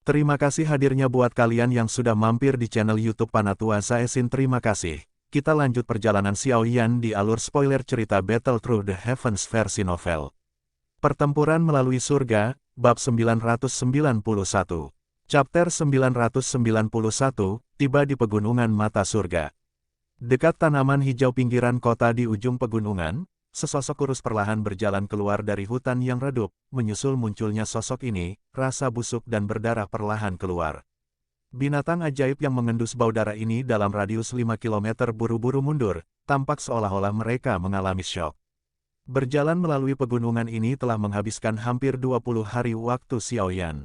Terima kasih hadirnya buat kalian yang sudah mampir di channel YouTube Panatua Saesin. Terima kasih. Kita lanjut perjalanan Xiao Yan di alur spoiler cerita Battle Through the Heavens versi novel. Pertempuran melalui surga, bab 991. Chapter 991, tiba di pegunungan mata surga. Dekat tanaman hijau pinggiran kota di ujung pegunungan, sesosok kurus perlahan berjalan keluar dari hutan yang redup. Menyusul munculnya sosok ini, rasa busuk dan berdarah perlahan keluar. Binatang ajaib yang mengendus bau darah ini dalam radius 5 km buru-buru mundur, tampak seolah-olah mereka mengalami syok. Berjalan melalui pegunungan ini telah menghabiskan hampir 20 hari waktu Xiao Yan.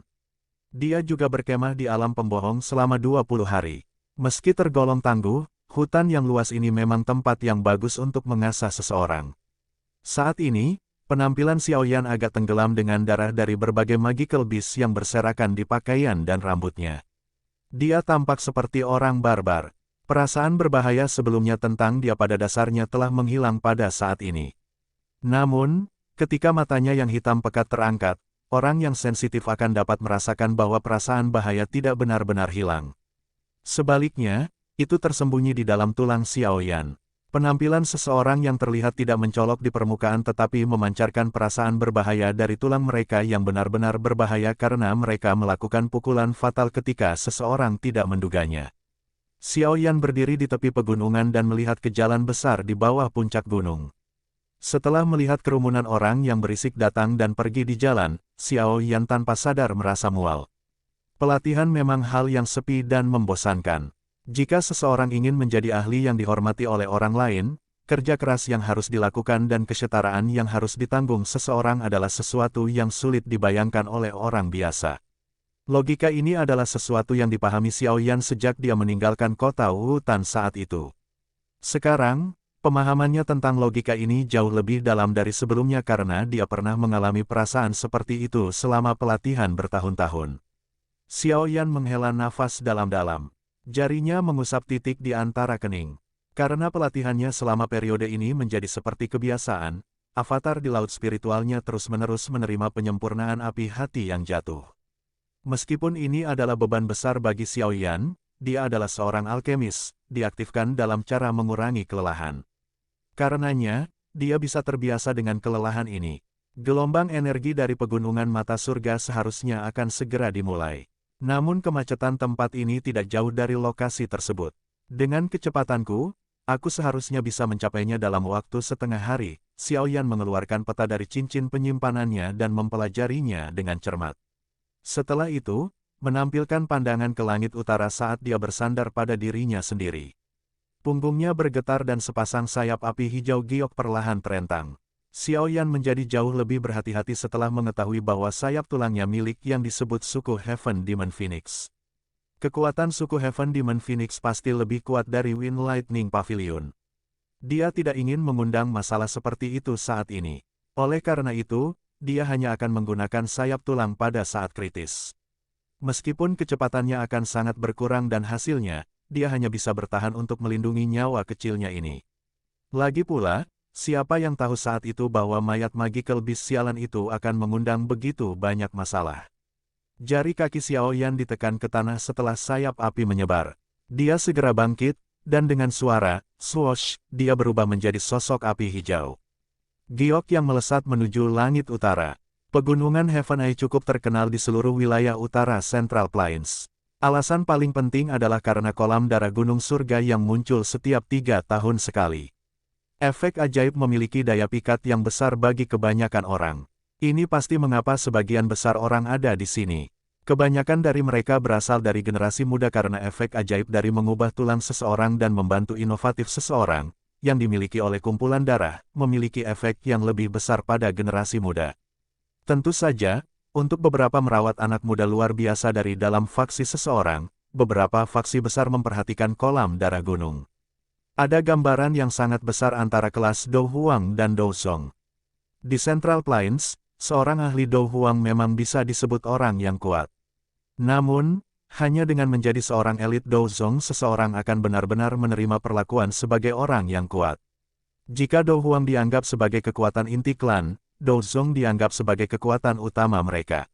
Dia juga berkemah di alam pembohong selama 20 hari. Meski tergolong tangguh, hutan yang luas ini memang tempat yang bagus untuk mengasah seseorang. Saat ini, penampilan Xiao Yan agak tenggelam dengan darah dari berbagai magical beast yang berserakan di pakaian dan rambutnya. Dia tampak seperti orang barbar. Perasaan berbahaya sebelumnya tentang dia pada dasarnya telah menghilang pada saat ini. Namun, ketika matanya yang hitam pekat terangkat, orang yang sensitif akan dapat merasakan bahwa perasaan bahaya tidak benar-benar hilang. Sebaliknya, itu tersembunyi di dalam tulang Xiao Yan. Penampilan seseorang yang terlihat tidak mencolok di permukaan tetapi memancarkan perasaan berbahaya dari tulang mereka yang benar-benar berbahaya karena mereka melakukan pukulan fatal ketika seseorang tidak menduganya. Xiao Yan berdiri di tepi pegunungan dan melihat ke jalan besar di bawah puncak gunung. Setelah melihat kerumunan orang yang berisik datang dan pergi di jalan, Xiao Yan tanpa sadar merasa mual. Pelatihan memang hal yang sepi dan membosankan. Jika seseorang ingin menjadi ahli yang dihormati oleh orang lain, kerja keras yang harus dilakukan dan kesetaraan yang harus ditanggung seseorang adalah sesuatu yang sulit dibayangkan oleh orang biasa. Logika ini adalah sesuatu yang dipahami Xiao Yan sejak dia meninggalkan kota Wutan saat itu. Sekarang, pemahamannya tentang logika ini jauh lebih dalam dari sebelumnya karena dia pernah mengalami perasaan seperti itu selama pelatihan bertahun-tahun. Xiao Yan menghela nafas dalam-dalam. Jarinya mengusap titik di antara kening. Karena pelatihannya selama periode ini menjadi seperti kebiasaan, avatar di laut spiritualnya terus-menerus menerima penyempurnaan api hati yang jatuh. Meskipun ini adalah beban besar bagi Xiao Yan, dia adalah seorang alkemis, diaktifkan dalam cara mengurangi kelelahan. Karenanya, dia bisa terbiasa dengan kelelahan ini. Gelombang energi dari pegunungan mata surga seharusnya akan segera dimulai. Namun kemacetan tempat ini tidak jauh dari lokasi tersebut. Dengan kecepatanku, aku seharusnya bisa mencapainya dalam waktu setengah hari. Xiao Yan mengeluarkan peta dari cincin penyimpanannya dan mempelajarinya dengan cermat. Setelah itu, menampilkan pandangan ke langit utara saat dia bersandar pada dirinya sendiri. Punggungnya bergetar dan sepasang sayap api hijau giok perlahan terentang. Xiao Yan menjadi jauh lebih berhati-hati setelah mengetahui bahwa sayap tulangnya milik yang disebut suku Heaven Demon Phoenix. Kekuatan suku Heaven Demon Phoenix pasti lebih kuat dari Wind Lightning Pavilion. Dia tidak ingin mengundang masalah seperti itu saat ini. Oleh karena itu, dia hanya akan menggunakan sayap tulang pada saat kritis. Meskipun kecepatannya akan sangat berkurang dan hasilnya, dia hanya bisa bertahan untuk melindungi nyawa kecilnya ini. Lagi pula, siapa yang tahu saat itu bahwa mayat magical beast sialan itu akan mengundang begitu banyak masalah. Jari kaki Xiao Yan ditekan ke tanah setelah sayap api menyebar. Dia segera bangkit, dan dengan suara, swoosh, dia berubah menjadi sosok api hijau. Giok yang melesat menuju langit utara. Pegunungan Heaven Eye cukup terkenal di seluruh wilayah utara Central Plains. Alasan paling penting adalah karena kolam darah gunung surga yang muncul setiap 3 tahun sekali. Efek ajaib memiliki daya pikat yang besar bagi kebanyakan orang. Ini pasti mengapa sebagian besar orang ada di sini. Kebanyakan dari mereka berasal dari generasi muda karena efek ajaib dari mengubah tulang seseorang dan membantu inovatif seseorang, yang dimiliki oleh kumpulan darah, memiliki efek yang lebih besar pada generasi muda. Tentu saja, untuk beberapa merawat anak muda luar biasa dari dalam faksi seseorang, beberapa faksi besar memperhatikan kolam darah gunung. Ada gambaran yang sangat besar antara kelas Dou Huang dan Dou Zong. Di Central Plains, seorang ahli Dou Huang memang bisa disebut orang yang kuat. Namun, hanya dengan menjadi seorang elit Dou Zong seseorang akan benar-benar menerima perlakuan sebagai orang yang kuat. Jika Dou Huang dianggap sebagai kekuatan inti klan, Dou Zong dianggap sebagai kekuatan utama mereka.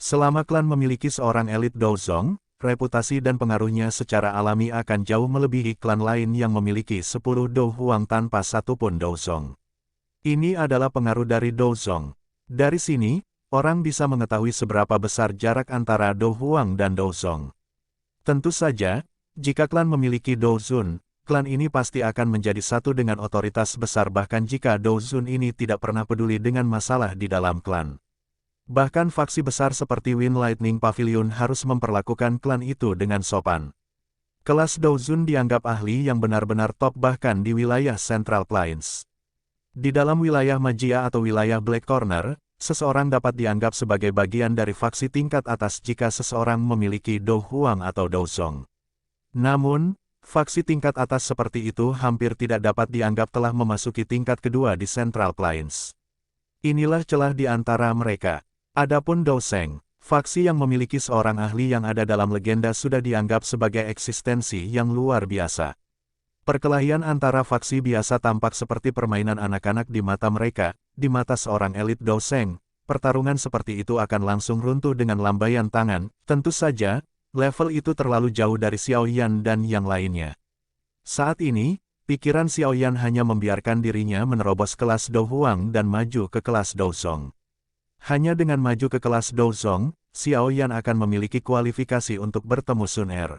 Selama klan memiliki seorang elit Douzong, reputasi dan pengaruhnya secara alami akan jauh melebihi klan lain yang memiliki 10 Do Huang tanpa satupun Douzong. Ini adalah pengaruh dari Douzong. Dari sini, orang bisa mengetahui seberapa besar jarak antara Do Huang dan Douzong. Tentu saja, jika klan memiliki Douzun, klan ini pasti akan menjadi satu dengan otoritas besar bahkan jika Douzun ini tidak pernah peduli dengan masalah di dalam klan. Bahkan faksi besar seperti Wind Lightning Pavilion harus memperlakukan klan itu dengan sopan. Kelas Douzun dianggap ahli yang benar-benar top bahkan di wilayah Central Plains. Di dalam wilayah Magia atau wilayah Black Corner, seseorang dapat dianggap sebagai bagian dari faksi tingkat atas jika seseorang memiliki Do Huang atau Douzong. Namun, faksi tingkat atas seperti itu hampir tidak dapat dianggap telah memasuki tingkat kedua di Central Plains. Inilah celah di antara mereka. Adapun Douzeng, faksi yang memiliki seorang ahli yang ada dalam legenda sudah dianggap sebagai eksistensi yang luar biasa. Perkelahian antara faksi biasa tampak seperti permainan anak-anak di mata mereka, di mata seorang elit Douzeng. Pertarungan seperti itu akan langsung runtuh dengan lambaian tangan, tentu saja, level itu terlalu jauh dari Xiao Yan dan yang lainnya. Saat ini, pikiran Xiao Yan hanya membiarkan dirinya menerobos kelas Do Huang dan maju ke kelas Douzong. Hanya dengan maju ke kelas Douzong, Xiao Yan akan memiliki kualifikasi untuk bertemu Sun Er.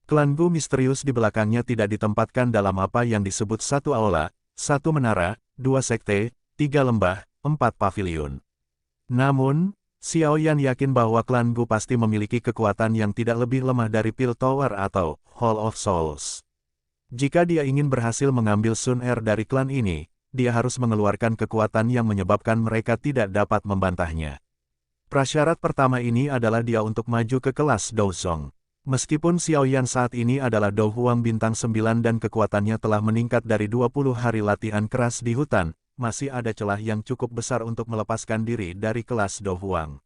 Klan Gu misterius di belakangnya tidak ditempatkan dalam apa yang disebut satu aula, satu menara, dua sekte, tiga lembah, 4 pavilion. Namun, Xiao Yan yakin bahwa klan Gu pasti memiliki kekuatan yang tidak lebih lemah dari Pill Tower atau Hall of Souls. Jika dia ingin berhasil mengambil Sun Er dari klan ini, dia harus mengeluarkan kekuatan yang menyebabkan mereka tidak dapat membantahnya. Prasyarat pertama ini adalah dia untuk maju ke kelas Douzong. Meskipun Xiao Yan saat ini adalah Do Huang bintang 9 dan kekuatannya telah meningkat dari 20 hari latihan keras di hutan, masih ada celah yang cukup besar untuk melepaskan diri dari kelas Do Huang.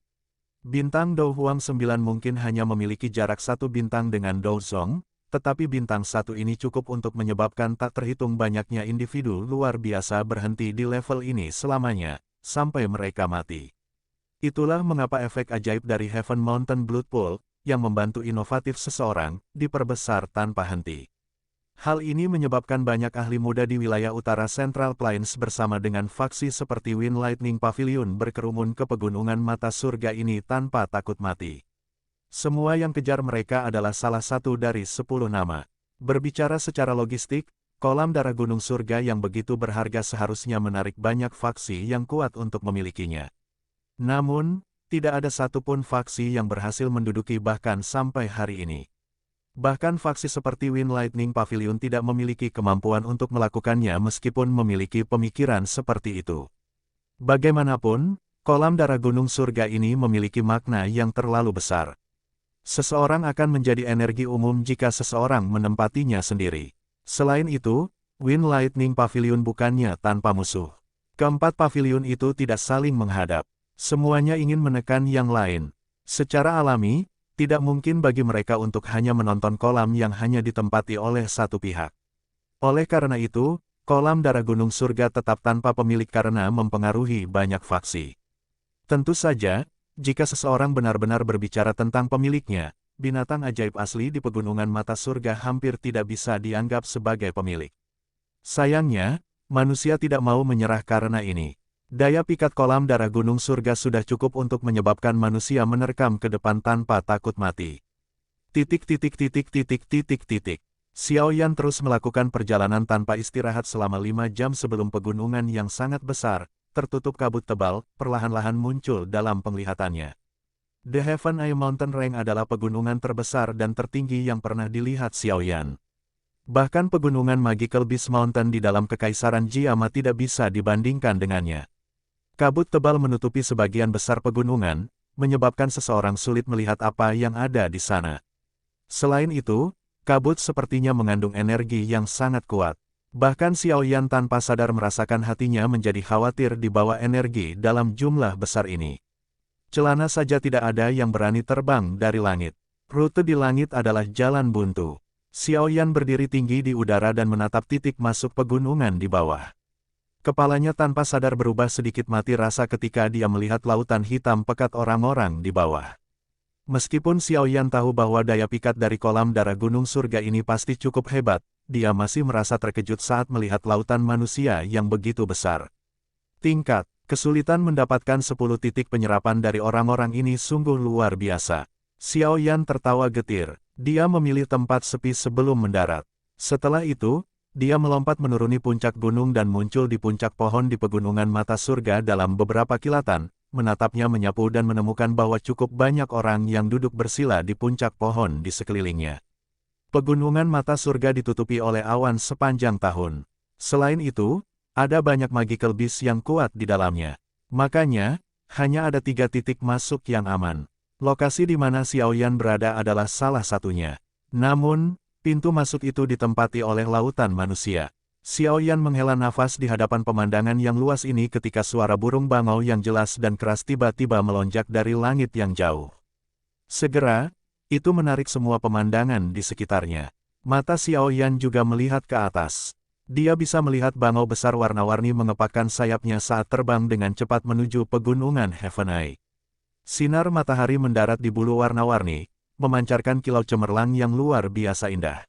Bintang Do Huang 9 mungkin hanya memiliki jarak satu bintang dengan Douzong, tetapi bintang satu ini cukup untuk menyebabkan tak terhitung banyaknya individu luar biasa berhenti di level ini selamanya, sampai mereka mati. Itulah mengapa efek ajaib dari Heaven Mountain Blood Pool, yang membantu inovatif seseorang, diperbesar tanpa henti. Hal ini menyebabkan banyak ahli muda di wilayah utara Central Plains bersama dengan faksi seperti Wind Lightning Pavilion berkerumun ke pegunungan mata surga ini tanpa takut mati. Semua yang kejar mereka adalah salah satu dari 10 nama. Berbicara secara logistik, kolam darah gunung surga yang begitu berharga seharusnya menarik banyak faksi yang kuat untuk memilikinya. Namun, tidak ada satupun faksi yang berhasil menduduki bahkan sampai hari ini. Bahkan faksi seperti Wind Lightning Pavilion tidak memiliki kemampuan untuk melakukannya meskipun memiliki pemikiran seperti itu. Bagaimanapun, kolam darah gunung surga ini memiliki makna yang terlalu besar. Seseorang akan menjadi energi umum jika seseorang menempatinya sendiri. Selain itu, Wind Lightning Pavilion bukannya tanpa musuh. Keempat pavilion itu tidak saling menghadap. Semuanya ingin menekan yang lain. Secara alami, tidak mungkin bagi mereka untuk hanya menonton kolam yang hanya ditempati oleh satu pihak. Oleh karena itu, kolam darah gunung surga tetap tanpa pemilik karena mempengaruhi banyak faksi. Tentu saja, jika seseorang benar-benar berbicara tentang pemiliknya, binatang ajaib asli di pegunungan mata surga hampir tidak bisa dianggap sebagai pemilik. Sayangnya, manusia tidak mau menyerah karena ini. Daya pikat kolam darah gunung surga sudah cukup untuk menyebabkan manusia menerkam ke depan tanpa takut mati. Xiao Yan terus melakukan perjalanan tanpa istirahat selama 5 jam sebelum pegunungan yang sangat besar, tertutup kabut tebal, perlahan-lahan muncul dalam penglihatannya. The Heaven Eye Mountain Range adalah pegunungan terbesar dan tertinggi yang pernah dilihat Xiao Yan. Bahkan pegunungan Magical Beast Mountain di dalam Kekaisaran Jiama tidak bisa dibandingkan dengannya. Kabut tebal menutupi sebagian besar pegunungan, menyebabkan seseorang sulit melihat apa yang ada di sana. Selain itu, kabut sepertinya mengandung energi yang sangat kuat. Bahkan Xiao Yan tanpa sadar merasakan hatinya menjadi khawatir di bawah energi dalam jumlah besar ini. Celana saja tidak ada yang berani terbang dari langit. Rute di langit adalah jalan buntu. Xiao Yan berdiri tinggi di udara dan menatap titik masuk pegunungan di bawah. Kepalanya tanpa sadar berubah sedikit mati rasa ketika dia melihat lautan hitam pekat orang-orang di bawah. Meskipun Xiaoyan tahu bahwa daya pikat dari kolam darah gunung surga ini pasti cukup hebat, dia masih merasa terkejut saat melihat lautan manusia yang begitu besar. Tingkat kesulitan mendapatkan 10 titik penyerapan dari orang-orang ini sungguh luar biasa. Xiaoyan tertawa getir. Dia memilih tempat sepi sebelum mendarat. Setelah itu, dia melompat menuruni puncak gunung dan muncul di puncak pohon di pegunungan mata surga dalam beberapa kilatan. Menatapnya menyapu dan menemukan bahwa cukup banyak orang yang duduk bersila di puncak pohon di sekelilingnya. Pegunungan mata surga ditutupi oleh awan sepanjang tahun. Selain itu, ada banyak magical beast yang kuat di dalamnya. Makanya, hanya ada 3 titik masuk yang aman. Lokasi di mana Xiaoyan berada adalah salah satunya. Namun, pintu masuk itu ditempati oleh lautan manusia. Xiaoyan menghela nafas di hadapan pemandangan yang luas ini ketika suara burung bangau yang jelas dan keras tiba-tiba melonjak dari langit yang jauh. Segera, itu menarik semua pemandangan di sekitarnya. Mata Xiaoyan juga melihat ke atas. Dia bisa melihat bangau besar warna-warni mengepakkan sayapnya saat terbang dengan cepat menuju pegunungan Heaven Eye. Sinar matahari mendarat di bulu warna-warni, memancarkan kilau cemerlang yang luar biasa indah.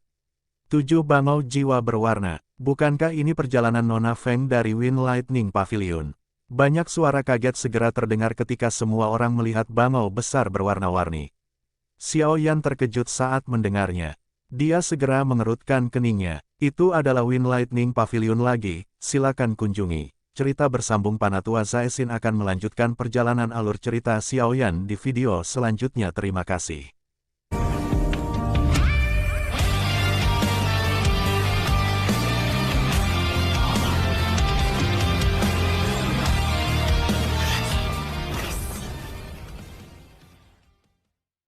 7 bangau jiwa berwarna. Bukankah ini perjalanan Nona Feng dari Wind Lightning Pavilion? Banyak suara kaget segera terdengar ketika semua orang melihat bangau besar berwarna-warni. Xiaoyan terkejut saat mendengarnya. Dia segera mengerutkan keningnya. Itu adalah Wind Lightning Pavilion lagi, silakan kunjungi. Cerita bersambung. Panatua Zaisin akan melanjutkan perjalanan alur cerita Xiaoyan di video selanjutnya. Terima kasih.